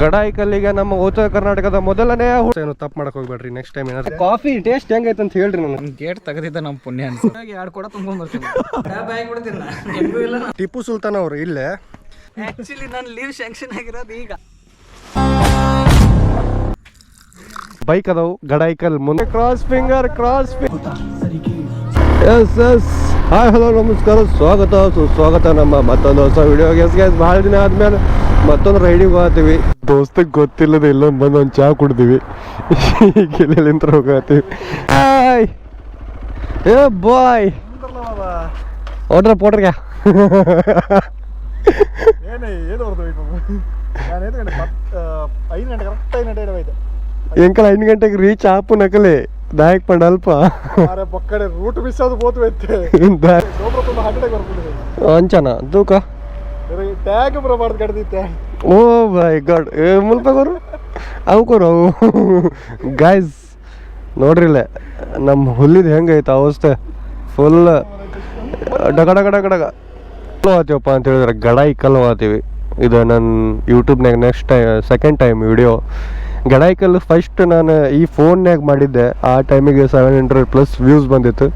ಗಡಾಯಿಕಲ್ಲಿಗೆ ನಮ್ಮ ಉತ್ತರ ಕರ್ನಾಟಕದ ಮೊದಲನೇ ಏನು ತಪ್ಪು ಮಾಡಕ್ ಹೋಗ್ಬೇಡ್ರಿ. ನೆಕ್ಸ್ಟ್ ಟೈಮ್ ಏನಾದ್ರು ಕಾಫಿ ಟೇಸ್ಟ್ ಹೆಂಗೈತೆ ಅಂತ ಹೇಳ್ರಿ. ನನಗೆ ಗೇಟ್ ತೆಗೆದಿದ್ದ ನಮ್ಮ ಪುಣ್ಯ ಎರಡು ಕೂಡ ತುಂಬ್ಕೊಂಡ್ಬರ್ತೀನಿ. ಟಿಪ್ಪು ಸುಲ್ತಾನ್ ಅವರು ಇಲ್ಲೇ. ಆಕ್ಚುಲಿ ನನ್ನ ಲೀವ್ ಸ್ಯಾಂಕ್ಷನ್ ಆಗಿರೋದು ಈಗ. ಬೈಕ್ ಅದಾವು ಗಡಾಯಿಕಲ್ ಮುಂದೆ cross finger yes yes. Hi hello ನಮಸ್ಕಾರ, ಸ್ವಾಗತ ಸುಸ್ವಾಗತ ನಮ್ಮ ಮತ್ತೊಂದು ಹೊಸ ವಿಡಿಯೋಗೆ. ಎಸ್ ಭಾಳ ದಿನ ಆದ್ಮೇಲೆ ಮತ್ತೊಂದು ರೈಡಿಗೆ ಹೋಗ್ತೀವಿ. ದೋಸ್ತಕ್ಕೆ ಗೊತ್ತಿಲ್ಲದೆ ಇಲ್ಲೊಂದು ಬಂದು ಒಂದು ಚಹಾ ಕುಡ್ತೀವಿ. ಗಿಲ್ಲಿಂತ್ರ ಹೋಗತ್ತೀವಿ. ಹಾಯ್ ಏ ಬಾಯ್ ಓಡ್ರ ಪೋಟ್ರಿಗೆ ಎಂಕಲ್ 5 ಗಂಟೆಗೆ ರೀಚ್ ಆಪು ನಕಲೆ ದಾಯಕ್ ಪಂಡ ಅಲ್ಪ ರೂಟ್ ಮಿಸ್ ಆದ ಬೋತ್ವೆ ಅಂಚನ ತೂಕ ಟ್ಯಾಗ್ ಬರಬಾರ್ದು ಕಡ್ದಿತ್ತೆ. ಓ ಬೈ ಗಾಡ್ ಮುಲ್ಪಗೋರು ಅವು ಕೋರು ಅವು ಗಾಯ್ಸ್ ನೋಡ್ರಿಲ್ಲ ನಮ್ಮ ಹುಲ್ಲಿದ ಹೆಂಗೈತೆ ಅವಸ್ಥೆ. ಫುಲ್ ಡಗ ಡಗ ಡಗ ಡಗ ಹೋಗ್ತೀವಪ್ಪ ಅಂತ ಹೇಳಿದ್ರೆ ಗಡಾಯಿಕಲ್ ಹೋಗ್ತೀವಿ. ಇದು ನನ್ನ ಯೂಟ್ಯೂಬ್ನಾಗ next second time video. Gadaikal first ನಾನು ಈ ಫೋನ್ಯಾಗ ಮಾಡಿದ್ದೆ. ಆ ಟೈಮಿಗೆ 700+ ವ್ಯೂಸ್ ಬಂದಿತ್ತು.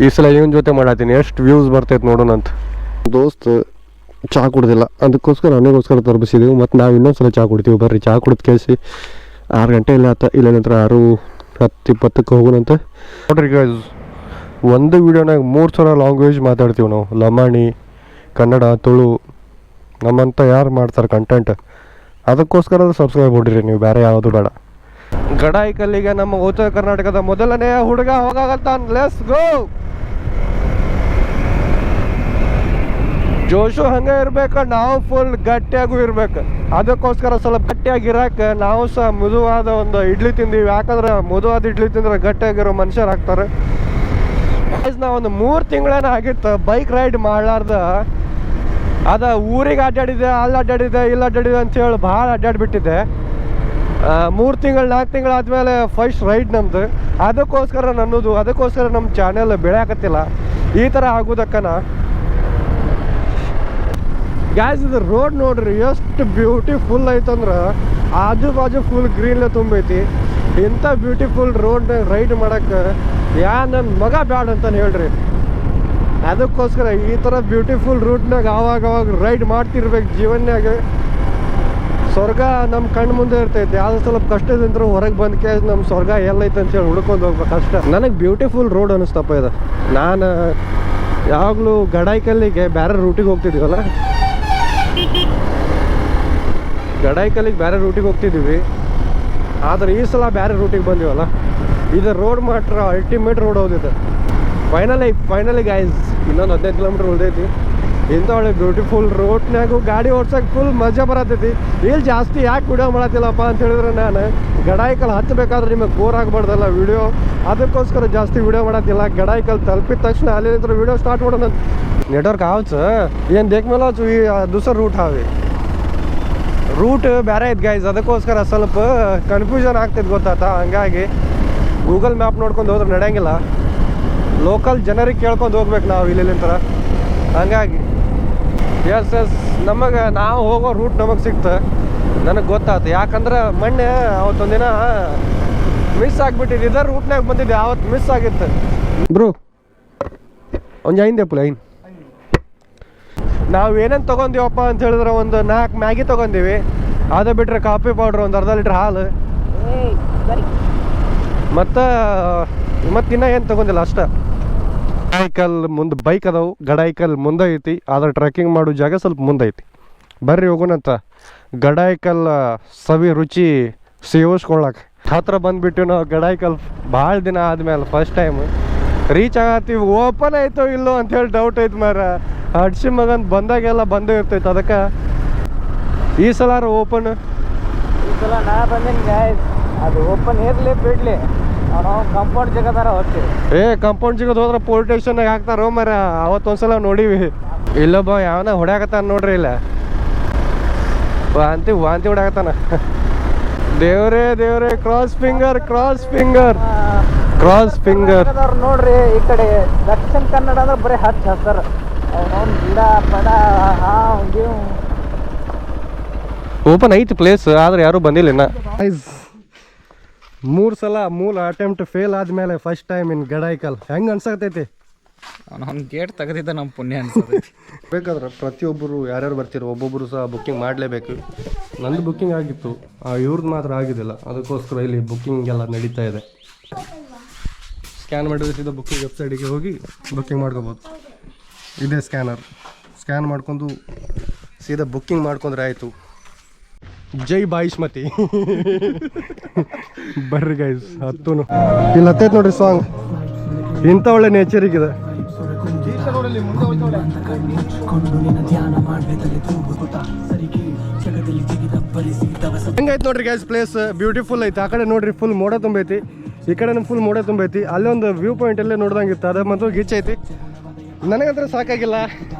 ಈ ಸಲ ಇವನ ಜೊತೆ ಮಾಡತ್ತೀನಿ, ಎಷ್ಟು ವ್ಯೂಸ್ ಬರ್ತೈತೆ ನೋಡೋಣ ಅಂತ. ದೋಸ್ತ್ ಚಹಾ ಕುಡ್ದಿಲ್ಲ, ಅದಕ್ಕೋಸ್ಕರ ನನಗೋಸ್ಕರ ತರ್ಬಿಸಿದೀವಿ. ಮತ್ತು ನಾವು ಇನ್ನೊಂದ್ಸಲ ಚಹಾ ಕುಡ್ತೀವಿ. ಬರ್ರಿ ಚಹಾ ಕುಡಿದು ಕೇಳಿಸಿ 6 ಗಂಟೆ ಇಲ್ಲ ಇಲ್ಲ ನಂತರ 6:10 ಹೋಗೋಣಂತ. ನೋಡ್ರಿ ಗೈಸ್, ಒಂದು ವೀಡಿಯೋನಾಗ 3 ಥರ ಲ್ಯಾಂಗ್ವೇಜ್ ಮಾತಾಡ್ತೀವಿ ನಾವು. ಲಮಾಣಿ, ಕನ್ನಡ, ತುಳು. ನಮ್ಮಂತ ಯಾರು ಮಾಡ್ತಾರೆ ಕಂಟೆಂಟ್, ಅದಕ್ಕೋಸ್ಕರ ಸಬ್ಸ್ಕ್ರೈಬ್ ಮಾಡಿರಿ ನೀವು, ಬೇರೆ ಯಾವುದು ಬೇಡ. ಗಡಾಯಿಕಲ್ಲಿಗೆ ನಮ್ಮ ಉತ್ತರ ಕರ್ನಾಟಕದ ಮೊದಲನೇ ಹುಡುಗ ಹೋಗಾಗತ್ತಾನ. Let's go. ಜೋಶು ಹಂಗೆ ಇರ್ಬೇಕು, ನಾವು ಫುಲ್ ಗಟ್ಟಿಯಾಗೂ ಇರ್ಬೇಕು. ಅದಕ್ಕೋಸ್ಕರ ಸ್ವಲ್ಪ ಗಟ್ಟಿಯಾಗಿರಕ್ಕೆ ನಾವು ಸಹ ಮೃದುವಾದ ಒಂದು ಇಡ್ಲಿ ತಿಂದೀವಿ. ಯಾಕಂದ್ರೆ ಮೃದುವಾದ ಇಡ್ಲಿ ತಿಂದ್ರೆ ಗಟ್ಟಿಯಾಗಿರೋ ಮನುಷ್ಯರಾಗ್ತಾರೆ. ನಾವು ಒಂದು 3 ತಿಂಗಳೇನ ಆಗಿತ್ತು ಬೈಕ್ ರೈಡ್ ಮಾಡ್ಲಾರ್ದ. ಅದ ಊರಿಗೆ ಅಡ್ಡಾಡಿದೆ, ಅಲ್ಲಿ ಅಡ್ಡಾಡಿದೆ, ಇಲ್ಲಿ ಅಡ್ಡಾಡಿದೆ ಅಂತೇಳಿ ಭಾಳ ಅಡ್ಡಾಡಿಬಿಟ್ಟಿದ್ದೆ. 3 ತಿಂಗಳು 4 ತಿಂಗಳಾದ್ಮೇಲೆ ಫಸ್ಟ್ ರೈಡ್ ನಮ್ದು. ಅದಕ್ಕೋಸ್ಕರ ನನ್ನದು, ಅದಕ್ಕೋಸ್ಕರ ನಮ್ಮ ಚಾನೆಲ್ ಬೆಳೆಯಾಕತ್ತಿಲ್ಲ. ಈ ಥರ ಆಗೋದಕ್ಕನ ಗ್ಯಾಸ್. ಇದು ರೋಡ್ ನೋಡ್ರಿ ಎಷ್ಟು ಬ್ಯೂಟಿಫುಲ್ ಐತಂದ್ರೆ ಆಜು ಬಾಜು ಫುಲ್ ಗ್ರೀನ್ಲೆ ತುಂಬೈತಿ. ಇಂಥ ಬ್ಯೂಟಿಫುಲ್ ರೋಡ್ ರೈಡ್ ಮಾಡಕ್ಕೆ ನನ್ನ ಮಗ ಬ್ಯಾಡ ಅಂತಂದು ಹೇಳ್ರಿ. ಅದಕ್ಕೋಸ್ಕರ ಈ ಥರ ಬ್ಯೂಟಿಫುಲ್ ರೂಟ್ನಾಗ ಆವಾಗ ರೈಡ್ ಮಾಡ್ತಿರ್ಬೇಕು ಜೀವನ್ಯಾಗ. ಸ್ವರ್ಗ ನಮ್ಮ ಕಣ್ಣು ಮುಂದೆ ಇರ್ತೈತಿ. ಯಾವ್ದು ಸ್ವಲ್ಪ ಕಷ್ಟದಿಂದ್ರು ಹೊರಗೆ ಬಂದ ಕೇಸ್ ನಮ್ಮ ಸ್ವರ್ಗ ಎಲ್ಲೈತೆ ಅಂತೇಳಿ ಹುಡ್ಕೊಂಡು ಹೋಗ್ಬೇಕು ಅಷ್ಟೇ. ನನಗೆ ಬ್ಯೂಟಿಫುಲ್ ರೋಡ್ ಅನ್ನಿಸ್ತಪ್ಪ ಇದು. ನಾನು ಯಾವಾಗಲೂ ಗಡಾಯಿಕಲ್ಲಿಗೆ ಬೇರೆ ರೂಟಿಗೆ ಹೋಗ್ತಿದ್ದೀವಲ್ಲ, ಗಡಾಯಿಕಲ್ಲಿಗೆ ಬೇರೆ ರೂಟಿಗೆ ಹೋಗ್ತಿದ್ದೀವಿ. ಆದರೆ ಈ ಸಲ ಬೇರೆ ರೂಟಿಗೆ ಬಂದೀವಲ್ಲ, ಇದು ರೋಡ್ ಮಾತ್ರ ಅಲ್ಟಿಮೇಟ್ ರೋಡ್ ಹೋದಿದೆ. ಫೈನಲಿ ಗೈಸ್, ಇನ್ನೊಂದು 15 ಕಿಲೋಮೀಟ್ರ್ ಉಳಿದೈತಿ. ಇಂಥ ಒಳ್ಳೆ ಬ್ಯೂಟಿಫುಲ್ ರೋಡ್ನಾಗೂ ಗಾಡಿ ಓಡ್ಸೋಕೆ ಫುಲ್ ಮಜಾ ಬರತೈತಿ. ಇಲ್ಲಿ ಜಾಸ್ತಿ ಯಾಕೆ ವಿಡಿಯೋ ಮಾಡತ್ತಿಲ್ಲಪ್ಪ ಅಂತ ಹೇಳಿದ್ರೆ, ನಾನು ಗಡಾಯಿಕಲ್ ಹತ್ತಬೇಕಾದ್ರೆ ನಿಮಗೆ ಬೋರ್ ಆಗಬಾರ್ದಲ್ಲ ವಿಡಿಯೋ, ಅದಕ್ಕೋಸ್ಕರ ಜಾಸ್ತಿ ವಿಡಿಯೋ ಮಾಡತ್ತಿಲ್ಲ. ಗಡಾಯಿಕಲ್ ತಲುಪಿದ ತಕ್ಷಣ ಅಲ್ಲಿಂದ ವಿಡಿಯೋ ಸ್ಟಾರ್ಟ್ ಮಾಡೋಣ. ನೆಟ್ವರ್ಕ್ ಆವಚ್ಚ ಏನು ದೇख ಮೇಲೆ ಈ दूसरा ರೂಟ್ ಹಾವಿ ರೂಟ್ ಬೇರೆ ಐತೆ ಗೈಸ್. ಅದಕ್ಕೋಸ್ಕರ ಸ್ವಲ್ಪ ಕನ್ಫ್ಯೂಷನ್ ಆಗ್ತೈತೆ ಗೊತ್ತಾತ. ಹಂಗಾಗಿ ಗೂಗಲ್ ಮ್ಯಾಪ್ ನೋಡ್ಕೊಂಡು ಹೋದ್ರೆ ನಡೆಯಂಗಿಲ್ಲ. ಲೋಕಲ್ ಜನರಿಗೆ ಕೇಳ್ಕೊಂಡು ಹೋಗ್ಬೇಕು ನಾವು ಇಲ್ಲಿಂದ. ಹಂಗಾಗಿ ಎಸ್ ನಮಗೆ ನಾವು ಹೋಗೋ ರೂಟ್ ನಮಗೆ ಸಿಕ್ತು. ನನಗೆ ಗೊತ್ತಾಯ್ತು. ಯಾಕಂದ್ರೆ ಮೊನ್ನೆ ಅವತ್ತೊಂದಿನ ಮಿಸ್ ಆಗಿಬಿಟ್ಟಿದ್ದು. ಇದೇ ರೂಟ್ನಾಗ ಬಂದಿದ್ದೆ, ಆವತ್ತು ಮಿಸ್ ಆಗಿತ್ತು. ಬ್ರೋ ಒಂದು ಐಂದೆಪ್ಪು ಲೈನ್ ನಾವು ಏನೇನು ತೊಗೊಂತೀವಪ್ಪ ಅಂತ ಹೇಳಿದ್ರೆ, ಒಂದು 4 ಮ್ಯಾಗಿ ತೊಗೊಂತೀವಿ. ಅದು ಬಿಟ್ಟರೆ ಕಾಫಿ ಪೌಡ್ರ್, ಒಂದು ಅರ್ಧ ಲೀಟ್ರ್ ಹಾಲು, ಮತ್ತು ಇನ್ನೂ ಏನು ತೊಗೊಂಡಿಲ್ಲ ಅಷ್ಟೇ. ಗಡಾಯಿಕಲ್ ಮುಂದೆ ಬೈಕ್ ಅದಾವು. ಗಡಾಯಿಕಲ್ ಮುಂದೆ ಐತಿ, ಆದ್ರೆ ಟ್ರೆಕ್ಕಿಂಗ್ ಮಾಡೋ ಜಾಗ ಸ್ವಲ್ಪ ಮುಂದೆ ಐತಿ. ಬರ್ರಿ ಹೋಗೋಣಂತ. ಗಡಾಯಿಕಲ್ ಸವಿ ರುಚಿ ಸೇವಿಸ್ಕೊಳ್ಳಕ್ಕೆ ಹತ್ರ ಬಂದುಬಿಟ್ಟು ನಾವು ಗಡಾಯಿಕಲ್ ಭಾಳ ದಿನ ಆದಮೇಲೆ ಫಸ್ಟ್ ಟೈಮ್ ರೀಚ್ ಆಗತ್ತೀವಿ. ಓಪನ್ ಆಯಿತೋ ಇಲ್ಲೋ ಅಂಥೇಳಿ ಡೌಟ್ ಐತೆ ಮಾರ. ಹಡ್ಸಿ ಮಗಂದು ಬಂದಾಗೆಲ್ಲ ಬಂದೇ ಇರ್ತೈತೆ. ಅದಕ್ಕೆ ಈ ಸಲ ಓಪನ್, ಈ ಸಲ ನಾ ಬಂದೇನಿ ಗಾಯ್ಸ್. ಅದು ಓಪನ್ ಇರಲಿ ಬಿಡಲಿ, ನಾವು ಕಂಪೌಂಡ್ ಜಗದಾರ ಹೋಗ್ತೀವಿ. ಕಂಪೌಂಡ್ ಜಿಗದ್ ಹೋದ್ರೆ ಪೊಲೀಸ್ ಸ್ಟೇಷನ್ನಾಗ ಹಾಕ್ತಾರೋ ಮರ. ಅವತ್ತೊಂದ್ಸಲ ನೋಡೀವಿ. ಇಲ್ಲೊಬ್ಬ ಯಾವನ ಹೊಡ್ಯಾಕತ್ತಾನ ನೋಡ್ರಿ. ಇಲ್ಲ ವಾಂತಿ ಹೊಡ್ಯಾಕತ್ತಾನ. ದೇವ್ರೇ ಕ್ರಾಸ್ ಫಿಂಗರ್ ನೋಡ್ರಿ. ಈ ಕಡೆ ದಕ್ಷಿಣ ಕನ್ನಡ ಅಂದ್ರೆ ಬರೀ ಹಸರು. ಅವನವ್ನ ಗಿಡ ಪಡ ಓಪನ್ ಐತಿ ಪ್ಲೇಸ್, ಆದ್ರೆ ಯಾರೂ ಬಂದಿಲ್ಲ ಇನ್ನ. 3 ಸಲ ಮೂಲ ಅಟೆಂಪ್ಟ್ ಫೇಲ್ ಆದ್ಮೇಲೆ ಫಸ್ಟ್ ಟೈಮ್ ಇನ್ ಗಡಾಯಿಕಲ್. ಹೆಂಗೆ ಅನ್ಸತೈತಿ? ಅವ್ನು ಗೇಟ್ ತೆಗೆದಿದ್ದ ನಮ್ಮ ಪುಣ್ಯ ಅನ್ಸುತ್ತೆ. ಬೇಕಾದ್ರೆ ಪ್ರತಿಯೊಬ್ಬರು ಯಾರ್ಯಾರು ಬರ್ತೀರೋ ಒಬ್ಬೊಬ್ಬರು ಸಹ ಬುಕ್ಕಿಂಗ್ ಮಾಡಲೇಬೇಕು. ನಂದು ಬುಕ್ಕಿಂಗ್ ಆಗಿತ್ತು, ಇವ್ರದ್ದು ಮಾತ್ರ ಆಗಿದ್ದಿಲ್ಲ. ಅದಕ್ಕೋಸ್ಕರ ಇಲ್ಲಿ ಬುಕ್ಕಿಂಗ್ ಎಲ್ಲ ನಡೀತಾ ಇದೆ. ಸ್ಕ್ಯಾನ್ ಮಾಡಿದ್ರೆ ಸೀದಾ ಬುಕ್ಕಿಂಗ್ ವೆಬ್ಸೈಟಿಗೆ ಹೋಗಿ ಬುಕ್ಕಿಂಗ್ ಮಾಡ್ಕೋಬೋದು. ಇದೇ ಸ್ಕ್ಯಾನ್ ಮಾಡ್ಕೊಂಡು ಸೀದಾ ಬುಕ್ಕಿಂಗ್ ಮಾಡ್ಕೊಂಡ್ರೆ ಆಯಿತು. ಜೈ ಬಾಯಿಷ್ಮತಿ. ಬರ್ರಿ ಗೈಸ್, ಹತ್ತೂನು ಇಲ್ಲಿ ಹತ್ತೈತೆ ನೋಡ್ರಿ ಸಾಂಗ್. ಇಂಥ ಒಳ್ಳೆ ನೇಚರಿಗಿದೆ. ಹೆಂಗೈತೆ ನೋಡ್ರಿ ಗೈಸ್ ಪ್ಲೇಸ್, ಬ್ಯೂಟಿಫುಲ್ ಐತಿ. ಆ ಕಡೆ ನೋಡ್ರಿ ಫುಲ್ ಮೋಡ ತುಂಬೈತಿ, ಈ ಕಡೆ ಫುಲ್ ಮೋಡ ತುಂಬೈತಿ. ಅಲ್ಲೊಂದು ವ್ಯೂ ಪಾಯಿಂಟ್ ಅಲ್ಲೇ ನೋಡ್ದಂಗಿತ್ತು, ಅದ ಮತ್ತು ಗಿಚ್ಚೈತಿ. ನನಗಂದ್ರೆ ಸಾಕಾಗಿಲ್ಲ.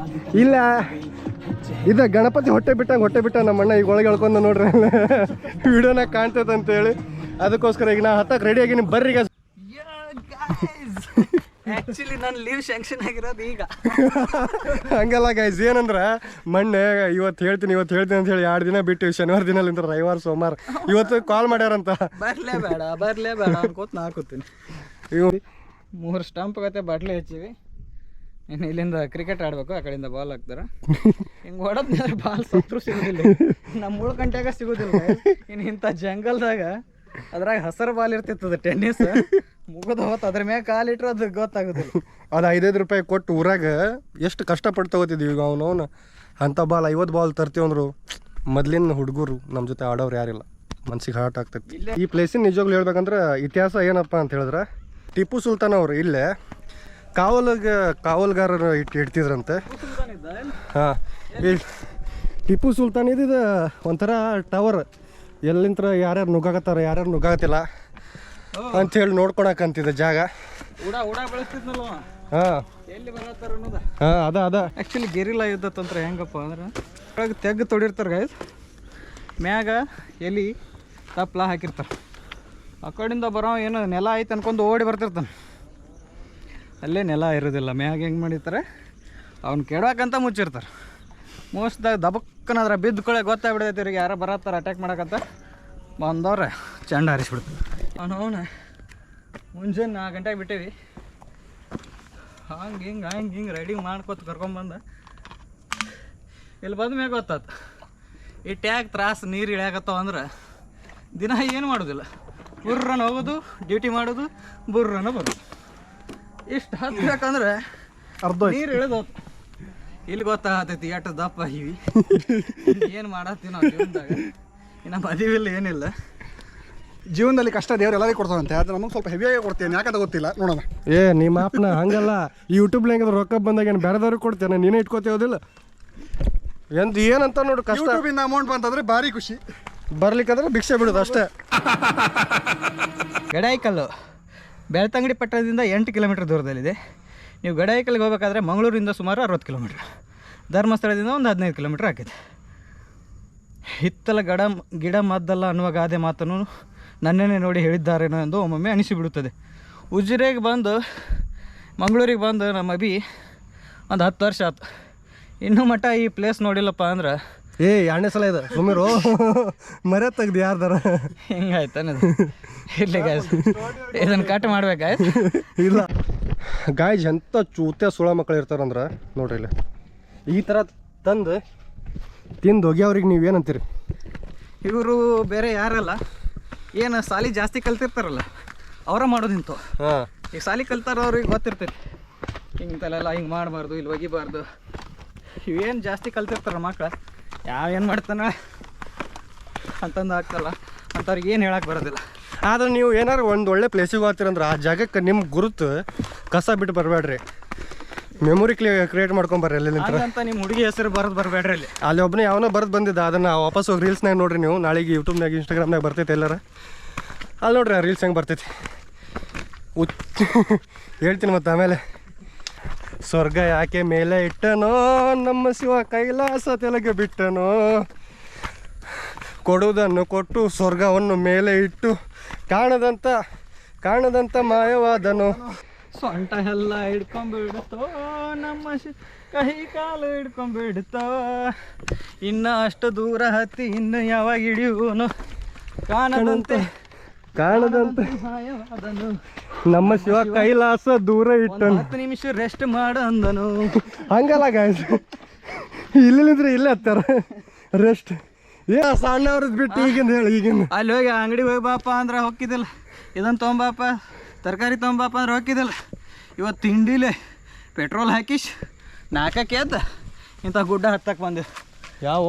ಇಲ್ಲ ಇದು ಗಣಪತಿ ಹೊಟ್ಟೆ ಬಿಟ್ಟ ನಮ್ಮ ಅಣ್ಣ ಈಗ ಒಳಗೆ ಹೇಳ್ಕೊಂಡು ನೋಡ್ರಿ ವಿಡಿಯೋನಾಗ ಕಾಣ್ತೈತೆ ಅಂತೇಳಿ. ಅದಕ್ಕೋಸ್ಕರ ಈಗ ನಾ ಹತ್ತಕ್ಕೆ ರೆಡಿ ಆಗೀನಿ. ಬರ್ರಿ ಗೈಸ್. ಆ್ಯಕ್ಚುಲಿ ನನ್ನ ಲೀವ್ ಸ್ಯಾಂಕ್ಷನ್ ಆಗಿರೋದು ಈಗ. ಹಂಗಲ್ಲ ಗೈಸ್, ಏನಂದ್ರೆ ಮೊನ್ನೆ ಇವತ್ತು ಹೇಳ್ತೀನಿ ಅಂತ ಹೇಳಿ 2 ದಿನ ಬಿಟ್ಟು ಶನಿವಾರ ದಿನಲಿಂದ ರವಿವಾರ ಸೋಮವಾರ ಇವತ್ತು ಕಾಲ್ ಮಾಡ್ಯಾರಂತ. ಬರ್ಲೇಬೇಡ ಅನ್ಕೋತ ನಾ ಕೂತೀನಿ. 3 ಸ್ಟಂಪ್ ಆಗತ್ತೆ, ಬಾಟ್ಲಿ ಹಚ್ಚಿವಿ. ಇನ್ನು ಇಲ್ಲಿಂದ ಕ್ರಿಕೆಟ್ ಆಡ್ಬೇಕು, ಆ ಕಡೆಯಿಂದ ಬಾಲ್ ಹಾಕ್ತಾರೆ. ಹಿಂಗೆ ಹೊಡೋದ್ಮೇಲೆ ಬಾಲ್ ಸತ್ರು ಸಿಗೋದಿಲ್ಲ, ನಮ್ಮ 3 ಗಂಟೆಗೆ ಸಿಗೋದಿಲ್ಲ. ಇನ್ನು ಇಂಥ ಜಂಗಲ್ದಾಗ ಅದ್ರಾಗ ಹಸರು ಬಾಲ್ ಇರ್ತಿರ್ತದೆ, ಟೆನ್ನಿಸ್ ಮುಗಿದ ಹೊತ್ತು ಅದ್ರ ಮ್ಯಾಗ ಕಾಲಿಟ್ರೆ ಅದು ಗೊತ್ತಾಗೋದಿಲ್ಲ. ಅದು 5 ರೂಪಾಯಿ ಕೊಟ್ಟು ಊರಾಗ ಎಷ್ಟು ಕಷ್ಟಪಟ್ಟು ತಗೋತಿದ್ವಿ. ಈಗ ಅವನು ಅಂಥ ಬಾಲ್ 50 ಬಾಲ್ ತರ್ತೀವಂದ್ರು ಮೊದ್ಲಿನ ಹುಡುಗರು ನಮ್ಮ ಜೊತೆ ಆಡೋರು ಯಾರಿಲ್ಲ. ಮನ್ಸಿಗೆ ಹಾರ್ಟ್ ಆಗ್ತೈತಿ. ಈ ಪ್ಲೇಸಿನ ನಿಜವಾಗ್ಲೂ ಹೇಳ್ಬೇಕಂದ್ರೆ ಇತಿಹಾಸ ಏನಪ್ಪ ಅಂತ ಹೇಳಿದ್ರೆ, ಟಿಪ್ಪು ಸುಲ್ತಾನ್ ಅವರು ಇಲ್ಲೇ ಕಾವಲ್ಗಾರರು ಇಡ್ತಿದ್ರಂತೆ. ಹಾಂ, ಟಿಪ್ಪು ಸುಲ್ತಾನ್ ಇದು ಒಂಥರ ಟವರ್. ಎಲ್ಲಿಂತ್ರ ಯಾರ್ಯಾರು ನುಗ್ಗಾಕತ್ತಾರ ಯಾರ್ಯಾರು ನುಗ್ಗಾಕತ್ತಿಲ್ಲ ಅಂಥೇಳಿ ನೋಡ್ಕೊಳಕಂತಿದ್ದ ಜಾಗ. ಹಾಂ ಎಲ್ಲಿ ಬರತ್ತಾರ ಅನ್ನೋದ. ಹಾಂ ಅದ ಆ್ಯಕ್ಚುಲಿ ಗೆರಿಲ್ಲಾ ಯುದ್ಧ ತಂತ್ರ ಹೆಂಗಪ್ಪ ಅಂದ್ರೆ, ಒಳಗೆ ತೆಗ್ದು ತೊಡಿರ್ತಾರೆ ಗೈಸ್, ಮ್ಯಾಗ ಎಲಿ ತಪ್ಪಲ ಹಾಕಿರ್ತಾರೆ. ಆ ಕಡೆಯಿಂದ ಬರೋ ಏನು ನೆಲ ಐತೆ ಅನ್ಕೊಂಡು ಓಡಿ ಬರ್ತಿರ್ತಾನೆ. ಅಲ್ಲೇ ನೆಲ ಇರೋದಿಲ್ಲ, ಮ್ಯಾಗ ಹೆಂಗೆ ಮಾಡಿರ್ತಾರೆ ಅವ್ನು ಕೆಡವಾಕಂತ ಮುಚ್ಚಿರ್ತಾರೆ. ಮೋಸ್ಟ್ದಾಗ ದಬಕ್ಕನಾದ್ರ ಬಿದ್ದುಕೊಳ್ಳೆ ಗೊತ್ತಾಗ್ಬಿಡೈತಿ ಇವ್ರಿಗೆ ಯಾರೋ ಬರತ್ತಾರ ಅಟ್ಯಾಕ್ ಮಾಡಕತ್ತ. ಬಂದವ್ರೆ ಚಂಡ ಹಾರಿಸ್ಬಿಡ್ತಾರೆ. ಅವನು ಮುಂಜಾನೆ 4 ಗಂಟೆಗೆ ಬಿಟ್ಟೇವಿ. ಹಿಂಗೆ ರೆಡಿ ಮಾಡ್ಕೊತ ಕರ್ಕೊಂಬಂದ ಇಲ್ಲಿ ಬಂದ ಮ್ಯಾಗ ಗೊತ್ತಾತು ಈ ಟ್ಯಾಗ್ ತ್ರಾಸು. ನೀರು ಇಳ್ಯಾಕತ್ತಾವ ಅಂದ್ರೆ ದಿನ ಏನು ಮಾಡೋದಿಲ್ಲ, ಬುರ್ರನ ಹೋಗೋದು, ಡ್ಯೂಟಿ ಮಾಡೋದು, ಬುರ್ರನ ಬರೋದು. ಇಷ್ಟು ಹತ್ಬೇಕಂದ್ರೆ ನೀರು ಇಳಿದೋತು. ಇಲ್ಲಿ ಗೊತ್ತಾಗತೈತಿ ಎಷ್ಟು ದಪ್ಪ ಇವಿ, ಏನು ಮಾಡತ್ತೀವಿ ನಾವು ಜೀವನದಾಗ. ಇನ್ನು ಮದುವೆಲ್ಲ ಏನಿಲ್ಲ. ಜೀವನದಲ್ಲಿ ಕಷ್ಟ ದೇವ್ರು ಎಲ್ಲರಿಗೂ ಕೊಡ್ತಾವಂತೆ, ಆದ್ರೆ ನಮಗೆ ಸ್ವಲ್ಪ ಹೆವಿಯಾಗಿ ಕೊಡ್ತೇನೆ, ಯಾಕಂತ ಗೊತ್ತಿಲ್ಲ, ನೋಡೋಣ. ನಿಮ್ಮ ಆಪ್ನ ಹಂಗಲ್ಲ, ಯೂಟ್ಯೂಬ್ ಹೆಂಗಂದ್ರೆ ರೊಕ್ಕ ಬಂದಾಗ ಏನು ಬೇರೆದವ್ರಿಗೆ ಕೊಡ್ತೇನೆ, ನೀನೇ ಇಟ್ಕೋತೇವದಿಲ್ಲ. ಏನಂತ ನೋಡು, ಕಷ್ಟ. ಯೂಟ್ಯೂಬಿಂದ ಅಮೌಂಟ್ ಬಂತಂದ್ರೆ ಭಾರಿ ಖುಷಿ. ಬರ್ಲಿಕ್ಕಂದ್ರೆ ಭಿಕ್ಷೆ ಬಿಡೋದು ಅಷ್ಟೇ. ಗಡಾಯಿಕಲ್ಲು ಬೆಳ್ತಂಗಡಿ ಪಟ್ಟಣದಿಂದ 8 ಕಿಲೋಮೀಟರ್ ದೂರದಲ್ಲಿದೆ. ನೀವು ಗಡಾಯಿಕಲ್ಗೆ ಹೋಗಬೇಕಾದ್ರೆ ಮಂಗಳೂರಿಂದ ಸುಮಾರು 60 ಕಿಲೋಮೀಟ್ರ್, ಧರ್ಮಸ್ಥಳದಿಂದ ಒಂದು 15 ಕಿಲೋಮೀಟ್ರ್ ಆಗಿದೆ. ಹಿತ್ತಲ ಗಿಡ ಮದ್ದಲ್ಲ ಅನ್ನುವ ಗಾದೆ ಮಾತನ್ನು ನನ್ನೇ ನೋಡಿ ಹೇಳಿದ್ದಾರೇನೋ ಎಂದು ಒಮ್ಮೊಮ್ಮೆ ಅನಿಸಿಬಿಡುತ್ತದೆ. ಉಜಿರೆಗೆ ಬಂದು ಮಂಗಳೂರಿಗೆ ಬಂದು ನಮ್ಮ ಅಭಿ ಒಂದು 10 ವರ್ಷ ಆಯ್ತು. ಇನ್ನೂ ಮಟ್ಟ ಈ ಪ್ಲೇಸ್ ನೋಡಿಲ್ಲಪ್ಪ ಅಂದ್ರೆ 2ನೇ ಸಲ ಇದೆ ಸುಮ್ಮರು ಮರ್ಯಾದ ತೆಗ್ದು ಯಾರ್ದಾರ ಹಿಂಗಾಯ್ತಾನದು. ಇಲ್ಲಿ ಗಾಯ್ಸ್ ಇದನ್ನು ಕಟ್ ಮಾಡ್ಬೇಕಾಯ್ತು. ಇಲ್ಲ ಗಾಯ್ಸ್, ಎಂಥ ಚೂತ್ಯ ಸುಳ ಮಕ್ಕಳು ಇರ್ತಾರಂದ್ರೆ ನೋಡ್ರಿ, ಇಲ್ಲಿ ಈ ಥರ ತಂದು ತಿಂದು ಹೋಗ್ಯಾವ್ರಿಗೆ ನೀವು ಏನಂತೀರಿ? ಇವರು ಬೇರೆ ಯಾರಲ್ಲ, ಏನು ಸಾಲಿ ಜಾಸ್ತಿ ಕಲ್ತಿರ್ತಾರಲ್ಲ ಅವರ ಮಾಡೋದಿಂತು. ಹಾಂ, ಈಗ ಸಾಲಿ ಕಲ್ತಾರವ್ರಿಗೆ ಗೊತ್ತಿರ್ತೈತಿ ಹಿಂಗೆಲ್ಲ ಹಿಂಗೆ ಮಾಡಬಾರ್ದು, ಇಲ್ಲಿ ಒಗಿಬಾರ್ದು. ಇವೇನು ಜಾಸ್ತಿ ಕಲ್ತಿರ್ತಾರ ಮಕ್ಳು, ಯಾವೇನು ಮಾಡ್ತಾನೆ ಅಂತಂದು ಆಗ್ತಲ್ಲ ಅಂಥವ್ರಿಗೆ ಏನು ಹೇಳಕ್ಕೆ ಬರೋದಿಲ್ಲ. ಆದ್ರೆ ನೀವು ಏನಾರು ಒಂದು ಒಳ್ಳೆ ಪ್ಲೇಸಿಗೆ ಹೋಗ್ತೀರಂದ್ರೆ ಆ ಜಾಗಕ್ಕೆ ನಿಮ್ಮ ಗುರುತು ಕಸ ಬಿಟ್ಟು ಬರಬೇಡ್ರಿ, ಮೆಮೊರಿ ಕ್ರಿಯೇಟ್ ಮಾಡ್ಕೊಂಬರ್ರಿ. ಅಲ್ಲಿ ಅಂತ ನಿಮ್ಮ ಹುಡುಗಿ ಹೆಸರು ಬರಬೇಡ್ರಿ. ಅಲ್ಲಿ ಒಬ್ಬನೇ ಯಾವನೋ ಬರೆದು ಬಂದಿದ್ದ, ಅದನ್ನು ವಾಪಸ್ ಹೋಗಿ ರೀಲ್ಸ್ನಾಗ ನೋಡ್ರಿ ನೀವು. ನಾಳೆಗೆ ಯೂಟ್ಯೂಬ್ನಾಗ ಇನ್ಸ್ಟಾಗ್ರಾಮ್ನಾಗ ಬರ್ತೈತೆ ಎಲ್ಲರ, ಅಲ್ಲಿ ನೋಡ್ರಿ ಆ ರೀಲ್ಸ್ ಹೆಂಗೆ ಬರ್ತೈತಿ. ಹೇಳ್ತೀನಿ ಮತ್ತೆ ಆಮೇಲೆ. ಸ್ವರ್ಗ ಯಾಕೆ ಮೇಲೆ ಇಟ್ಟನೋ, ನಮ್ಮ ಶಿವ ಕೈಲಾಸ ತೆಲಗೆ ಬಿಟ್ಟನೋ, ಕೊಡುವುದನ್ನು ಕೊಟ್ಟು ಸ್ವರ್ಗವನ್ನು ಮೇಲೆ ಇಟ್ಟು ಕಾಣದಂತ ಮಾಯವಾದನು. ಸೊಂಟ ಎಲ್ಲ ಹಿಡ್ಕೊಂಡ್ಬಿಡುತ್ತೋ ನಮ್ಮ ಕಹಿ ಕಾಲು ಹಿಡ್ಕೊಂಡ್ಬಿಡ್ತಾವ ಇನ್ನು ಅಷ್ಟು ದೂರ ಹತ್ತಿ ಇನ್ನು ಯಾವಾಗ ಹಿಡಿಯುವನು ಕಾಣದಂತೆ ಮಾಯವಾದನು ನಮ್ಮ ಶಿವ ಕೈಲಾಸ ದೂರ ಇಟ್ಟನು 10 ನಿಮಿಷ ರೆಸ್ಟ್ ಮಾಡ ಅಂದನು. ಹಂಗಲ್ಲ ಗಾಯ್ಸ್, ಇಲ್ಲಿದ್ರೆ ಇಲ್ಲೇ ಹತ್ತಾರ ರೆಸ್ಟ್. ಸಣ್ಣವ್ರದ್ದು ಬಿಟ್ಟು ಈಗಿಂದ ಹೇಳಿ ಈಗಿಂದ ಅಲ್ಲಿ ಹೋಗಿ ಅಂಗಡಿಗೆ ಹೋಗಿ ಬಾಪ ಅಂದ್ರೆ ಹೋಗಿದ್ದಿಲ್ಲ, ಇದನ್ನು ತೊಗೊಂಬಾಪ ತರಕಾರಿ ತೊಗೊಂಬಾಪ ಅಂದ್ರೆ ಹೋಗಿದ್ದಿಲ್ಲ. ಇವತ್ತು ತಿಂಡಿಲೆ ಪೆಟ್ರೋಲ್ ಹಾಕಿ 4ಕ್ಕೆ ಎದ್ದ ಇಂಥ ಗುಡ್ಡ ಹತ್ತಕ್ಕೆ ಬಂದೆ. ಯಾವ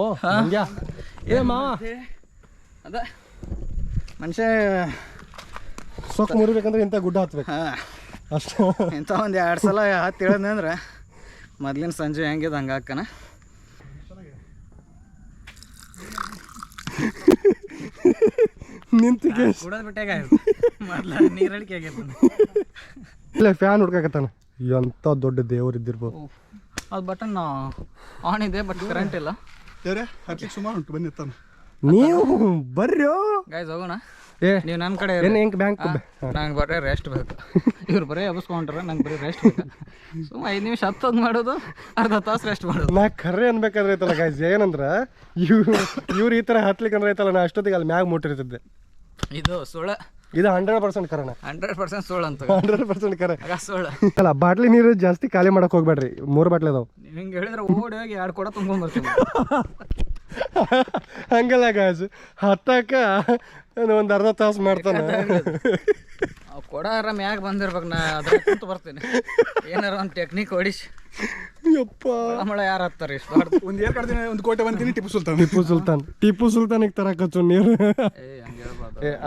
ಏ ಮಾವ ಅದ ಮನುಷ್ಯ ಸೊಕ್ಕ ಮುರಿಬೇಕಂದ್ರೆ ಇಂಥ ಗುಡ್ಡ ಹತ್ಬೇಕು ಹಾಂ ಅಷ್ಟು. ಇಂಥ ಒಂದು 2 ಸಲ ಹತ್ತಿ ಹೇಳಿದ್ನೆ ಅಂದ್ರೆ ಮೊದ್ಲಿನ ಸಂಜೆ ಹೆಂಗಿದೆ ಹಂಗೆ ಹಾಕನ. ನಿಂತು ಕುಡೋದು ಬಿಟ್ಟಾಗ ಮೊದ್ಲ ನೀರಡಿಕೆ ಆಗೈತೆ. ಇಲ್ಲ ಫ್ಯಾನ್ ಹುಡ್ಕಾಕತ್ತಾನ. ಎಂಥ ದೊಡ್ಡ ದೇವ್ರು ಇದ್ದಿರ್ಬೋದು. ಅದು ಬಟನ್ ಆನ್ ಇದೆ ಬಟ್ ಕರೆಂಟ್ ಇಲ್ಲ. ದೇವ್ರೆ ಹತ್ಲಿಕ್ಕೆ ಸುಮಾರು ಉಂಟು, ಬನ್ನಿ ಎತ್ತಾನ. ನೀವು ಬರ್ರಿ ಗೈಸ್ ಹೋಗೋಣ. ಏ ನೀವು ನನ್ನ ಕಡೆ ಏನು ಹೆಂಗೆ ಬ್ಯಾಂಕ್ ನಂಗೆ ಬರೀ ರೆಸ್ಟ್ ಬೇಕು. ಇವ್ರು ಬರೀ ಎಬ್ಸ್ಕೊಂಡ್ರೆ ನಂಗೆ ಬರೀ ರೆಸ್ಟ್ ಬೇಕು. ಸುಮ್ಮ 5 ನಿಮಿಷ ಹತ್ತೋದು ಮಾಡೋದು, ಅರ್ಧ ತಾಸು ರೆಸ್ಟ್ ಮಾಡೋದು. ನಾ ಕರ್ರೆ ಅನ್ಬೇಕಾದ್ರೆ ಐತಲ್ಲ ಗಾಯ್ಸ್, ಏನಂದ್ರೆ ಇವ್ರು ಈ ಥರ ಹತ್ಲಿಕ್ಕಂದ್ರೆ ಐತಲ್ಲ, ನಾ ಅಷ್ಟೊತ್ತಿಗೆ ಅಲ್ಲಿ ಮ್ಯಾಗ ಮುಟ್ಟಿರ್ತಿದ್ದೆ. ಇದು ಸುಳ್ಳ, ಇದು 100% ಕರೆನ, 100% ಸುಳ್ಳು ಅಂತ. 100% ಕರೆ. ಸುಳ್ಳು ಅಲ್ಲ, ಬಾಟ್ಲಿ ನೀರು ಜಾಸ್ತಿ ಖಾಲಿ ಮಾಡಕ್ ಹೋಗ್ಬೇಡ್ರಿ. 3 ಬಾಟ್ಲಿ ಅದಾವ. ನೀವು ಹಿಂಗೆ ಹೇಳಿದ್ರೆ ಓಡಿ ಹೋಗಿ 2 ಕೊಡ ತುಂಬ್ಕೊಂಡ್ಬರ್ತೀನಿ. ಹಂಗಲ್ಲ ಗಾಯ್ಸ್, ಹತ್ತಾಕ ಒಂದು ಅರ್ಧ ತಾಸು ಮಾಡ್ತಾನೆ. ಕೊಡಾರ ಮ್ಯಾಗ ಬಂದಿರ್ಬೇಕು, ನಾ ಅದ್ರ ಕುಂತ ಬರ್ತೀನಿ. ಏನಾರ ಒಂದು ಟೆಕ್ನಿಕ್ ಹೊಡಿಸಿ ಯಪ್ಪ ಮಳೆ ಯಾರು ಹತ್ತಾರೆ ಇಷ್ಟು ಒಂದು 2 ದಿನ 1 ಕೋಟೆ ಬಂತೀನಿ. ಟಿಪ್ಪು ಸುಲ್ತಾನಿಗೆ ತರಕಚ್ಚು ನೀರು.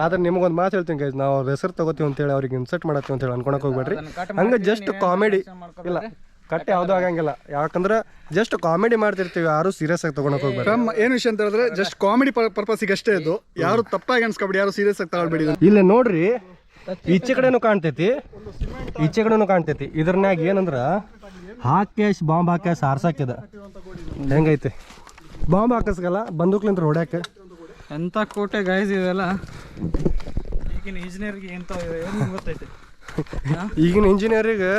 ಆದ್ರೆ ನಿಮಗೊಂದು ಮಾತು ಹೇಳ್ತೀನಿ ಗೈಸ್, ನಾವು ಅವ್ರ ಹೆಸರು ತಗೋತೀವಿ ಅಂತೇಳಿ ಅವ್ರಿಗೆ ಇನ್ಸರ್ಟ್ ಮಾಡತ್ತೀವಿ ಅಂತೇಳಿ ಅನ್ಕೊಳಕ್ ಹೋಗ್ಬೇಡ್ರಿ. ಹಂಗೆ ಜಸ್ಟ್ ಕಾಮಿಡಿ, ಇಲ್ಲ ಕಟ್ಟೆ ಯಾವುದೂ ಆಗಂಗಿಲ್ಲ. ಯಾಕಂದ್ರೆ ಜಸ್ಟ್ ಕಾಮಿಡಿ ಮಾಡ್ತಿರ್ತೀವಿ, ಯಾರು ಸೀರಿಯಸ್ ಆಗಿ ತಗೊಳಕ್ ಹೋಗ್ಬೇಡ್ರಿ. ಏನು ವಿಷಯ ಅಂತ ಹೇಳಿದ್ರೆ ಜಸ್ಟ್ ಕಾಮಿಡಿ ಪರ್ಪಸ್ಗೆ ಅಷ್ಟೇ ಇದು. ಯಾರು ತಪ್ಪಾಗಿ ಅನ್ಸ್ಕೊಬೇಡಿ, ಯಾರು ಸೀರಿಯಸ್ ಆಗಿ ತಗೊಳ್ಬೇಡಿ. ಇಲ್ಲ ನೋಡ್ರಿ, ಈಚೆ ಕಡೆನೂ ಕಾಣ್ತೈತಿ, ಈಚೆ ಕಡೆನೂ ಕಾಣ್ತೈತಿ. ಇದ್ರನ್ಯಾಗ ಏನಂದ್ರ ಹಾಕ್ಯಾಶ್ ಬಾಂಬ್ ಹಾಕ್ಯಾಶ್ ಹಾರ್ಸಾಕಿದ ಹೆಂಗೈತೆ. ಬಾಂಬ್ ಹಾಕಸ್ಗಲ್ಲ, ಬಂದೂಕ್ಲಿಂತ್ರ ಹೊಡ್ಯಾಕ. ಎಂಥ ಕೋಟೆ ಗೈಸ್ ಇವೆಲ್ಲ. ಈಗಿನ ಇಂಜಿನಿಯರ್ಗೆ ಎಂಥ ಏನು ಗೊತ್ತೈತೆ. ಈಗಿನ ಇಂಜಿನಿಯರಿಗೆ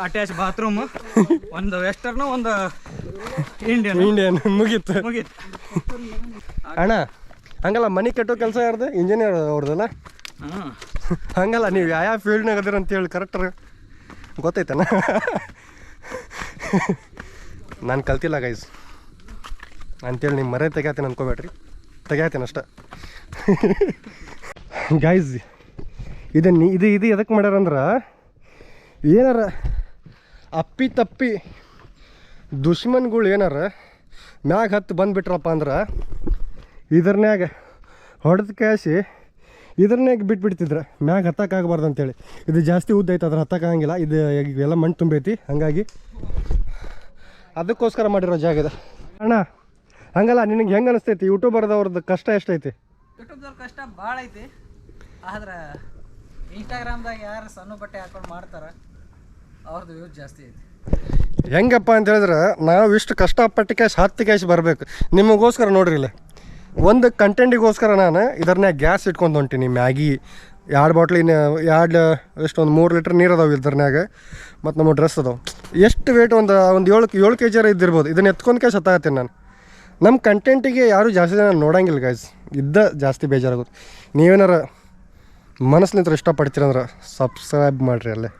ಅಟ್ಯಾಚ್ ಬಾತ್ರೂಮ್, ಒಂದು ವೆಸ್ಟರ್ನು ಒಂದು ಇಂಡಿಯನ್ ಮುಗೀತು. ಅಣ್ಣ ಹಂಗಲ್ಲ, ಮನೆ ಕಟ್ಟೋ ಕೆಲಸ ಯಾರ್ದು? ಇಂಜಿನಿಯರ್ ಅವ್ರದಲ್ಲ. ಹಂಗಲ್ಲ, ನೀವು ಯಾವ ಫೀಲ್ಡ್ನಾಗ ಅದಿರ ಅಂತೇಳಿ ಕರೆಕ್ಟರ್ ಗೊತ್ತೈತನ. ನಾನು ಕಲ್ತಿಲ್ಲ ಗೈಸ್ ಅಂತೇಳಿ ನಿಮ್ಮ ಮರೆ ತೆಗ್ಯಾತೀನಿ ಅನ್ಕೋಬೇಡ್ರಿ, ತೆಗ್ಯಾತೀನಿ ಅಷ್ಟ. ಗೈಸ್ ಇದು ಎದಕ್ಕೆ ಮಾಡ್ಯಾರಂದ್ರೆ, ಏನಾರ ಅಪ್ಪಿ ತಪ್ಪಿ ದುಶ್ಮನ್ಗಳು ಏನಾರ ಮ್ಯಾಗ ಹತ್ತು ಬಂದುಬಿಟ್ರಪ್ಪ ಅಂದ್ರೆ ಇದ್ರನ್ಯಾಗ ಹೊಡೆದು ಕ್ಯಾಶಿ ಇದ್ರನ್ಯಾಗ ಬಿಟ್ಬಿಡ್ತಿದ್ರ, ಮ್ಯಾಗ ಹತ್ತಕ್ಕಾಗಬಾರ್ದು ಅಂತೇಳಿ. ಇದು ಜಾಸ್ತಿ ಉದ್ದ ಐತೆ, ಅದ್ರ ಹತ್ತಕ್ಕಾಗಂಗಿಲ್ಲ. ಇದು ಎಲ್ಲ ಮಣ್ಣು ತುಂಬೈತಿ, ಹಾಗಾಗಿ ಅದಕ್ಕೋಸ್ಕರ ಮಾಡಿರೋ ಜಾಗ ಇದೆ. ಅಣ್ಣ ಹಂಗಲ್ಲ, ನಿನಗೆ ಹೆಂಗೆ ಅನಿಸ್ತೈತಿ ಯೂಟ್ಯೂಬರ್ದವ್ರದ್ದು ಕಷ್ಟ ಎಷ್ಟೈತಿ? ಯೂಟ್ಯೂಬ್ದವ್ರ ಕಷ್ಟ ಭಾಳ ಐತಿ. ಆದ್ರೆ ಇನ್ಸ್ಟಾಗ್ರಾಮ್ದಾಗ ಯಾರು ಸಣ್ಣ ಬಟ್ಟೆ ಹಾಕೊಂಡು ಮಾಡ್ತಾರೆ ಅವ್ರದ್ದು ವ್ಯೂಸ್ ಜಾಸ್ತಿ ಐತಿ. ಹೆಂಗಪ್ಪ ಅಂತ ಹೇಳಿದ್ರೆ, ನಾವು ಇಷ್ಟು ಕಷ್ಟಪಟ್ಟು ಕ್ಯಾಶ್ 10 ಕ್ಯಾಶ್ ಬರಬೇಕು ನಿಮಗೋಸ್ಕರ. ನೋಡ್ರಿ ಇಲ್ಲ, ಒಂದು ಕಂಟೆಂಟಿಗೋಸ್ಕರ ನಾನು ಇದರ್ನ್ಯಾಗ ಗ್ಯಾಸ್ ಇಟ್ಕೊಂಡು ಹೊಂಟೀನಿ. ಮ್ಯಾಗಿ 2 ಬಾಟ್ಲಿ, 2 ಎಷ್ಟೊಂದು 3 ಲೀಟ್ರ್ ನೀರು ಅದಾವೆ ಇದ್ರನ್ಯಾಗ. ಮತ್ತು ನಮ್ಮ ಡ್ರೆಸ್ ಅದಾವೆ. ಎಷ್ಟು ವೇಟ್ ಒಂದು 7 kg ಇದ್ದಿರ್ಬೋದು. ಇದನ್ನು ಎತ್ಕೊಂಡು ಕ್ಯಾಶ್ ಹತ್ತಾಗತ್ತೀನಿ ನಾನು. ನಮ್ಮ ಕಂಟೆಂಟಿಗೆ ಯಾರೂ ಜಾಸ್ತಿ ಜನ ನೋಡಂಗಿಲ್ಲ ಗೈಸ್, ಇದ್ದ ಜಾಸ್ತಿ ಬೇಜಾರಾಗುತ್ತೆ. ನೀವೇನಾರ ಮನಸ್ಸಿನಿಂದ ಇಷ್ಟಪಡ್ತೀರಂದ್ರೆ ಸಬ್ಸ್ಕ್ರೈಬ್ ಮಾಡಿರಿ. ಅಲ್ಲೇ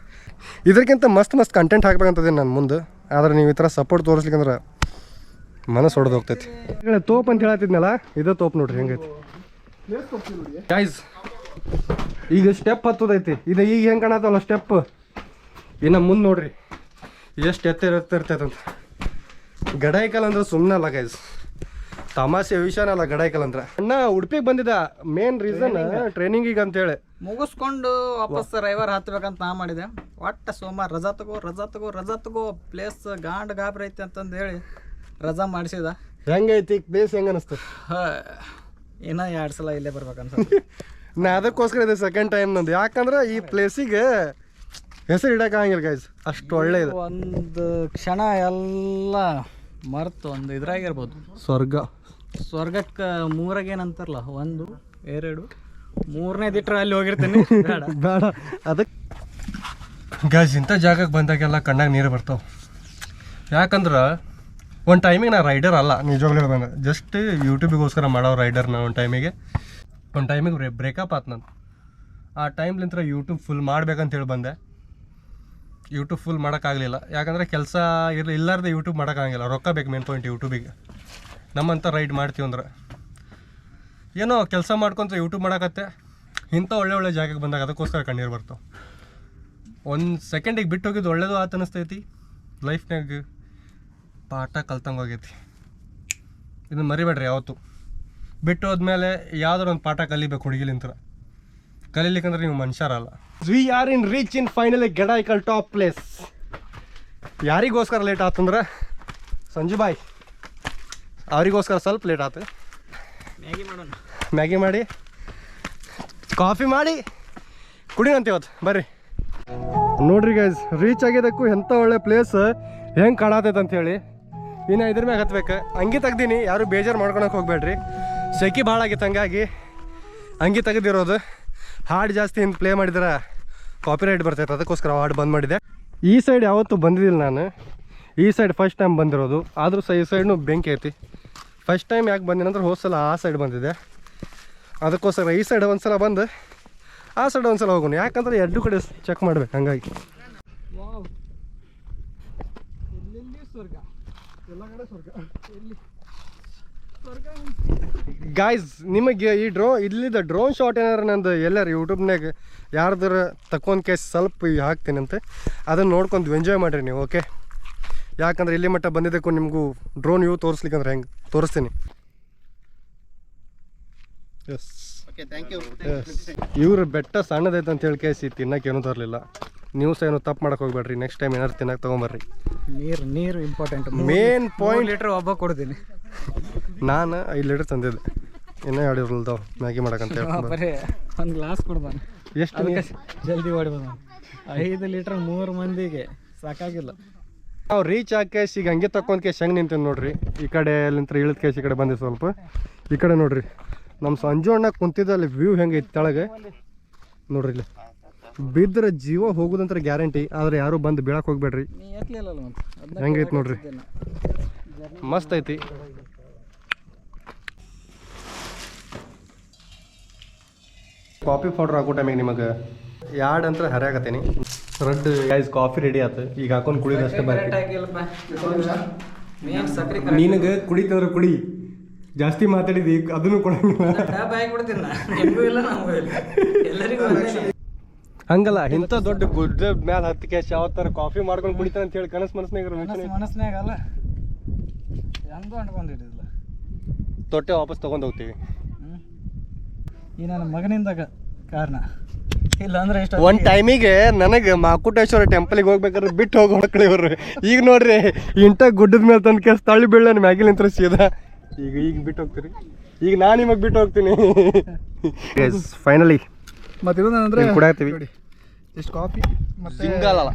ಇದಕ್ಕಿಂತ ಮಸ್ತ್ ಕಂಟೆಂಟ್ ಹಾಕ್ಬೇಕಂತದೇನು ನಾನು ಮುಂದೆ. ಆದರೆ ನೀವು ಈ ಥರ ಸಪೋರ್ಟ್ ತೋರಿಸ್ಲಿಕ್ಕಂದ್ರೆ ಮನಸ್ಸು ಹೊಡೆದು ಹೋಗ್ತೈತಿ. ತೋಪ್ ಅಂತ ಹೇಳತ್ತಿದ್ನಲ್ಲ, ಇದೇ ತೋಪ್ ನೋಡ್ರಿ ಹೆಂಗೈತಿ ಗೈಸ್. ಈಗ ಸ್ಟೆಪ್ ಹತ್ತದೈತಿ. ಇದು ಈಗ ಹೆಂಗೆ ಕಾಣತ್ತಲ್ಲ ಸ್ಟೆಪ್, ಇನ್ನು ಮುಂದೆ ನೋಡ್ರಿ ಎಷ್ಟು ಎತ್ತಿರ್ತೈತಂತ. ಗಡಾಯಿಕಲ್ ಅಂದ್ರೆ ಸುಮ್ಮನೆ ಅಲ್ಲ ಗೈಸ್, ತಮಾಷೆ ವಿಷಯನಲ್ಲ ಗಡಾಯಿಕಲ್ ಅಂದ್ರೆ. ಅಣ್ಣ ಉಡುಪಿಗೆ ಬಂದಿದ್ದ ಮೇನ್ ರೀಸನ್ ಟ್ರೈನಿಂಗಿಗೆ ಅಂತೇಳಿ. ಮುಗಿಸ್ಕೊಂಡು ವಾಪಸ್ ರವಿವಾರ ಹತ್ಬೇಕಂತ ನಾ ಮಾಡಿದೆ. ಒಟ್ಟು ಸೋಮವಾರ ರಜಾ ತಗೋ ಪ್ಲೇಸ್ ಗಾಬ್ರಿ ಐತಿ ಅಂತಂದು ಹೇಳಿ ರಜಾ ಮಾಡಿಸಿದ. ಹೆಂಗೈತಿ ಪ್ಲೇಸ್, ಹೆಂಗೆ ಅನಿಸ್ತು? ಇನ್ನೂ 2 ಸಲ ಇಲ್ಲೇ ಬರ್ಬೇಕನ್ಸ. ನಾ ಅದಕ್ಕೋಸ್ಕರ ಇದೆ ಸೆಕೆಂಡ್ ಟೈಮ್ ನಂದು. ಯಾಕಂದ್ರೆ ಈ ಪ್ಲೇಸಿಗೆ ಹೆಸರು ಇಡೋಕ್ಕಾಗಿಲ್ಲ ಗೈಸ್, ಅಷ್ಟು ಒಳ್ಳೆ ಇದೆ. ಒಂದು ಕ್ಷಣ ಎಲ್ಲ ಮರ್ತು ಒಂದು ಇದ್ರಾಗಿರ್ಬೋದು. ಸ್ವರ್ಗಕ್ಕೆ 3 ಏನಂತಾರಲ್ಲ, 1 2 3ನೇ ದಿಟ್ರೆ ಅಲ್ಲಿ ಹೋಗಿರ್ತೀನಿ. ಬೇಡ ಅದಕ್ಕೆ ಗೈಸ್, ಇಂಥ ಜಾಗಕ್ಕೆ ಬಂದಾಗೆಲ್ಲ ಕಣ್ಣಾಗ ನೀರು ಬರ್ತಾವೆ. ಯಾಕಂದ್ರೆ ಒಂದು ಟೈಮಿಗೆ ನಾ ರೈಡರ್ ಅಲ್ಲ, ನಿಜವಾಗ್ಲೂ ಹೇಳ್ಬೇಕಂದ್ರೆ ಜಸ್ಟ್ ಯೂಟ್ಯೂಬಿಗೋಸ್ಕರ ಮಾಡೋ ರೈಡರ್ ನಾನು ಒಂದು ಟೈಮಿಗೆ ಬ್ರೇಕಪ್ ಆತು ನಾನು. ಆ ಟೈಮ್ಲಿಂತ್ರ ಯೂಟ್ಯೂಬ್ ಫುಲ್ ಮಾಡ್ಬೇಕಂತ ಹೇಳಿ ಬಂದೆ. ಯೂಟ್ಯೂಬ್ ಫುಲ್ ಮಾಡೋಕ್ಕಾಗಲಿಲ್ಲ, ಯಾಕಂದರೆ ಕೆಲಸ ಇಲ್ಲಾರ್ದೆ ಯೂಟ್ಯೂಬ್ ಮಾಡೋಕ್ಕಾಗಿಲ್ಲ. ರೊಕ್ಕ ಬೇಕು ಮೇನ್ ಪಾಯಿಂಟ್ ಯೂಟ್ಯೂಬಿಗೆ. ನಮ್ಮಂತ ರೈಡ್ ಮಾಡ್ತೀವಂದ್ರೆ ಏನೋ ಕೆಲಸ ಮಾಡ್ಕೊತ ಯೂಟ್ಯೂಬ್ ಮಾಡೋಕತ್ತೆ, ಇಂಥ ಒಳ್ಳೆ ಜಾಗಕ್ಕೆ ಬಂದಾಗ ಅದಕ್ಕೋಸ್ಕರ ಕಣ್ಣೀರು ಬರ್ತಾವೆ. ಒಂದು ಸೆಕೆಂಡಿಗೆ ಬಿಟ್ಟು ಹೋಗಿದ್ದು ಒಳ್ಳೇದು ಆತ ಅನಿಸ್ತೈತಿ, ಲೈಫ್ನಾಗ ಪಾಠ ಕಲ್ತಂಗೆ ಹೋಗೈತಿ. ಇದನ್ನು ಮರಿಬೇಡ್ರಿ ಯಾವತ್ತು. ಬಿಟ್ಟು ಹೋದ್ಮೇಲೆ ಯಾವ್ದಾರು ಒಂದು ಪಾಠ ಕಲಿಬೇಕು ಹುಡುಗಿಲಿಂತ್ರ. ಕಲೀಲಿಕ್ಕಂದ್ರೆ ನೀವು ಮನುಷ್ಯರಲ್ಲ. We are in reach in finally Gadaikal top place. ಯಾರಿಗೋಸ್ಕರ ಲೇಟ್ ಆತಂದ್ರೆ ಸಂಜು ಬಾಯ್ ಅವರಿಗೋಸ್ಕರ ಸ್ವಲ್ಪ ಲೇಟ್ ಆಯ್ತು. ಮ್ಯಾಗಿ ಮಾಡಿ ಕಾಫಿ ಮಾಡಿ ಕುಡಿಯಂತ ಇವತ್ತು ಬರ್ರಿ. ನೋಡ್ರಿ ಗೈಸ್, ರೀಚ್ ಆಗಿದ್ದಕ್ಕೂ ಎಂಥ ಒಳ್ಳೆ ಪ್ಲೇಸ್ ಹೆಂಗೆ ಕಾಣತೈತೆ ಅಂಥೇಳಿ. ಇನ್ನು ಇದ್ರ ಮ್ಯಾಗ ಹತ್ಬೇಕು. ಅಂಗಿ ತೆಗ್ದೀನಿ, ಯಾರು ಬೇಜಾರು ಮಾಡ್ಕೊಳಕ್ಕೆ ಹೋಗ್ಬೇಡ್ರಿ. ಸೆಕೆ ಭಾಳ ಆಗಿತ್ತು, ಹಂಗಾಗಿ ಅಂಗಿ ತೆಗೆದಿರೋದು. ಹಾಡು ಜಾಸ್ತಿ ಹಿಂದೆ ಪ್ಲೇ ಮಾಡಿದ್ರೆ ಕಾಪಿ ರೈಟ್ ಬರ್ತೈತೆ, ಅದಕ್ಕೋಸ್ಕರ ಹಾಡು ಬಂದ್ ಮಾಡಿದೆ. ಈ ಸೈಡ್ ಯಾವತ್ತೂ ಬಂದಿದ್ದಿಲ್ಲ ನಾನು, ಈ ಸೈಡ್ ಫಸ್ಟ್ ಟೈಮ್ ಬಂದಿರೋದು. ಆದರೂ ಸಹ ಈ ಸೈಡ್ನು ಬೆಂಕಿ ಐತಿ. ಫಸ್ಟ್ ಟೈಮ್ ಯಾಕೆ ಬಂದಿನಂದ್ರೆ ಹೋದ ಸಲ ಆ ಸೈಡ್ ಬಂದಿದೆ, ಅದಕ್ಕೋಸ್ಕರ ಈ ಸೈಡ್ ಒಂದು ಸಲ ಬಂದು ಆ ಸೈಡ್ ಒಂದು ಸಲ ಹೋಗೋಣ. ಯಾಕಂದ್ರೆ ಎರಡು ಕಡೆ ಚೆಕ್ ಮಾಡ್ಬೇಕು, ಹಂಗಾಗಿ. ಗಾಯ್ಸ್, ನಿಮಗೆ ಈ ಇಲ್ಲಿದ್ದ ಡ್ರೋನ್ ಶಾಟ್ ಏನಾರು ನಂದು ಎಲ್ಲರೂ ಯೂಟ್ಯೂಬ್ನಾಗ ಯಾರ್ದಾರ ತಕ್ಕೊಂದು ಕೇಸ್ ಸ್ವಲ್ಪ ಹಾಕ್ತೀನಿ ಅಂತೆ, ಅದನ್ನು ನೋಡ್ಕೊಂಡು ಎಂಜಾಯ್ ಮಾಡಿರಿ ನೀವು. ಓಕೆ, ಯಾಕಂದ್ರೆ ಇಲ್ಲಿ ಮಟ್ಟ ಬಂದಿದ್ದಕ್ಕೂ ನಿಮಗೂ ಡ್ರೋನ್ ವ್ಯೂ ತೋರಿಸ್ಲಿಕ್ಕಂದ್ರೆ ಹೆಂಗೆ ತೋರಿಸ್ತೀನಿ. ಎಸ್, ಇವ್ರ ಬೆಟ್ಟ ಸಣ್ಣದೈತೆ ಅಂತ ಹೇಳಿ ಕೇಸಿ ತಿನ್ನಕ್ಕೆ ಏನೂ ತರಲಿಲ್ಲ. ನೀವು ಸಹ ಏನೋ ತಪ್ಪು ಮಾಡಕ್ಕೆ ಹೋಗ್ಬೇಡ್ರಿ. ನೆಕ್ಸ್ಟ್ ಟೈಮ್ ಏನಾರು ತಿನ್ನಕ್ಕೆ ತೊಗೊಂಬರ್ರಿ. ನೀರು ಇಂಪಾರ್ಟೆಂಟ್. ಮೇನ್ ಪಾಯಿಂಟ್, ಲೀಟ್ರ್ ಒಬ್ಬ ಕೊಡ್ತೀನಿ. ನಾನು 5 ಲೀಟರ್ ತಂದಿದ್ದೆ, ಇನ್ನೂ 2 ಇರ್ಲ್ದಾವ್ ಮ್ಯಾಗಿ ಮಾಡಕ್ಕಂತ ಹೇಳಿ. ಬರೀ ಒಂದು ಗ್ಲಾಸ್ ಕೊಡ್ತಾನೆ. ಎಷ್ಟು ಜಲ್ದಿ ಹೊಡಿಬೋದು. 5 ಲೀಟ್ರ್ 3 ಮಂದಿಗೆ ಸಾಕಾಗಿಲ್ಲ. ನಾವು ರೀಚ್ ಆಕೇಶ್ ಈಗ ಹಂಗೆ ತಕ್ಕೊಂಡ್ ಕೇಶ್ ಹೆಂಗೆ ನಿಂತೀನಿ ನೋಡ್ರಿ. ಈ ಕಡೆ ಅಲ್ಲಿಂತ ಇಳಿದ ಕೇಶ್ ಈ ಕಡೆ ಬಂದಿ ಸ್ವಲ್ಪ. ಈ ಕಡೆ ನೋಡ್ರಿ ನಮ್ಮ ಸಂಜು ಅಣ್ಣ ಕುಂತಿದ್ದಲ್ಲಿ ವ್ಯೂ ಹೆಂಗೆ ಐತಿ ತೆಳಗೆ ನೋಡ್ರಿ. ಇಲ್ಲಿ ಬಿದ್ದರೆ ಜೀವ ಹೋಗೋದಂತ್ರ ಗ್ಯಾರಂಟಿ, ಆದರೆ ಯಾರು ಬಂದು ಬೀಳಕ್ಕೆ ಹೋಗ್ಬೇಡ್ರಿ. ಹೆಂಗೈತಿ ನೋಡ್ರಿ, ಮಸ್ತ್ ಐತಿ. ಕಾಫಿ ಪೌಡ್ರ್ ಹಾಕೋ ಟೈಮಿಗೆ ನಿಮಗೆ ಯಾಡ್ ಅಂತ ಹರಿಯಾಕತ್ತೀನಿ. ರೆಡ್ ಗೈಸ್ ಕಾಫಿ ರೆಡಿ ಆಯ್ತು. ಈಗ ಹಾಕೊಂಡು ಕುಡಿಯೋದು ಅಷ್ಟೇ ಬಾಕಿ. ನಿನಗೆ ಕುಡಿತಂದ್ರೆ ಕುಡಿ, ಜಾಸ್ತಿ ಮಾತಾಡಿದಿ ಅದನ್ನು ಕೊಡಂಗಿಲ್ಲ. ಹಂಗಲ್ಲ, ಇಂಥ ದೊಡ್ಡ ಗುಡ್ಡ ಮ್ಯಾಲೆ ಹತ್ತು ಕ್ಯಾಶ್ ಯಾವ ಥರ ಕಾಫಿ ಮಾಡ್ಕೊಂಡು ಕುಡಿತಾನೆ ಅಂತ ಹೇಳಿ ಮನಸ್ನಾಗ ಅಲ್ಲ ಹೆಂಗೋ ಅನ್ಕೊಂಡಿದ್ದಿಲ್ಲ. ತೊಟ್ಟೆ ವಾಪಸ್ ತೊಗೊಂಡು ಹೋಗ್ತೀವಿ. ಈ ನನ್ನ ಮಗನಿಂದ ಕಾರಣ ಇಲ್ಲ ಅಂದ್ರೆ ಎಷ್ಟು. ಒಂದು ಟೈಮಿಗೆ ನನಗೆ ಮಾಕುಟೇಶ್ವರ ಟೆಂಪಲಿಗೆ ಹೋಗ್ಬೇಕಾದ್ರೆ ಬಿಟ್ಟು ಹೋಗಿ ಹೊಡ್ಕೊಳ್ಳಿ ಇವರು. ಈಗ ನೋಡ್ರಿ ಇಂಥ ಗುಡ್ಡದ ಮೇಲೆ ತಂದು ಕೇಸ್ ತಳ್ಳಿ ಬೀಳ ಮ್ಯಾಗಿಲಿಂತ್ರ ಸೀದಾ ಈಗ ಬಿಟ್ಟು ಹೋಗ್ತೀರಿ. ಈಗ ನಾನು ನಿಮಗೆ ಬಿಟ್ಟು ಹೋಗ್ತೀನಿ. ಫೈನಲಿ ಮತ್ತೆ ಇನ್ನೊಂದಂದ್ರೆ ಕುಡಿಯಾಕ್ತೀವಿ. ಎಷ್ಟು ಕಾಫಿ ಮತ್ತೆ ಸಿಂಗಲ್ಲ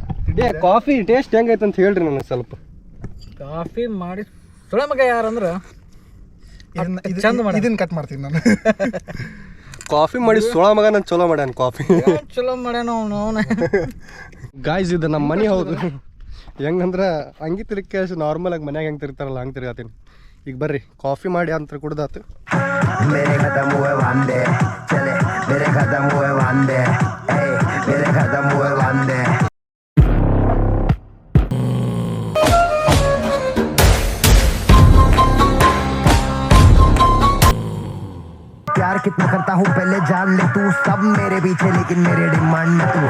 ಕಾಫಿ ಟೇಸ್ಟ್ ಹೆಂಗೈತೆ ಅಂತ ಹೇಳ್ರಿ ನನಗೆ ಸ್ವಲ್ಪ. ಕಾಫಿ ಮಾಡಿ ಸುಳ ಮಗ ಯಾರಂದ್ರೆ ಇದನ್ನ ಕಟ್ ಮಾಡ್ತೀನಿ ನಾನು. ಕಾಫಿ ಮಾಡಿ ಸೋಳ ಮಗ ನಾನು ಚಲೋ ಮಾಡ್ಯಾನ ಕಾಫಿ. ಚಲೋ ಮಾಡ್ಯಾನ ಅವನು. ಗಾಯ್ಸ್, ಇದು ನಮ್ಮ ಮನೆ ಹೌದು. ಹೆಂಗಂದ್ರೆ ಹಂಗೆ ತಿರ್ಕೆ ನಾರ್ಮಲ್ ಆಗಿ ಮನ್ಯಾಗ ಹೆಂಗೆ ತಿರ್ತಾರಲ್ಲ ಹಂಗೆ ತಿರ್ಗಾತೀನಿ. ಈಗ ಬರ್ರಿ ಕಾಫಿ ಮಾಡಿ ಅಂತ ಕುಡ್ದಾತು. प्यार कितना करता हूँ पहले जान ले तू, सब मेरे पीछे लेकिन मेरे डिमांड में तू